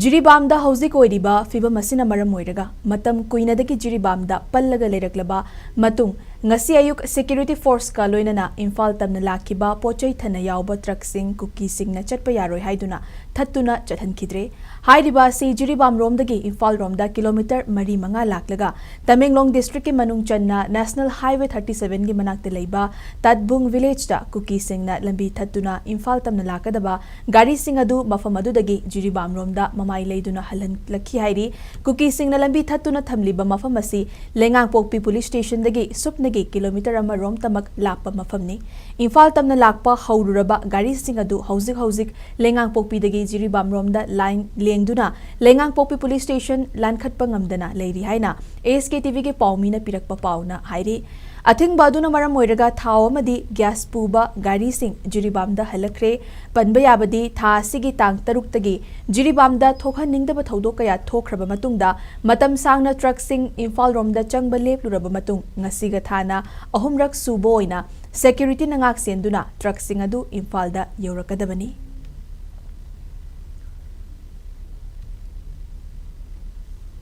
Jiribamda hauzik oiriba fibam asina maram oiraga matam kuinadagi jiribamda pallaga leiraklaba matung ngasi ayuk security force ka loinana Imphal tamna lakkhiba Potchei Thanna Yaoba truck sing Kuki Singna Chatpa Yaroi Haiduna Thattuna Chathalkhidre Hairiba si jiribam romdagi Imphal romda kilometer mari manga laklaga Tamenglong district ki manung channa National Highway 37 gi manakte leiba Tadbung village da Kuki Singna lambi Thattuna Imphal tamna lakadaba gari sing adu mafam adudagi jiribam romda mamai leiduna halan lakhi hairi Kuki Singna lambi Thattuna thamliba mafam asi Leingangpokpi police station dagi supna kilometer ama rom tamak lakpa mafamni Imphal tamna lakpa haururaba gari sing adu hauzik Leingangpokpi dagi jiribam romda line lengduna Leingangpokpi police station lankhatpa ngamdana leiri haina SKTV ge paumina pirakpa pauna hairi Athing baduna maram oiraga thao amadi gas puba gari sing jiribamda halakre panba yabadi tha sigi tang taruk tagi jiribamda thokhan ningdaba thodok kaya thokraba matungda matam sangna truck sing Imphal romda changba lepluraba matung ngasiga thana ahumrak subo oina security nangak senduna truck sing adu Imphal da yorakadabani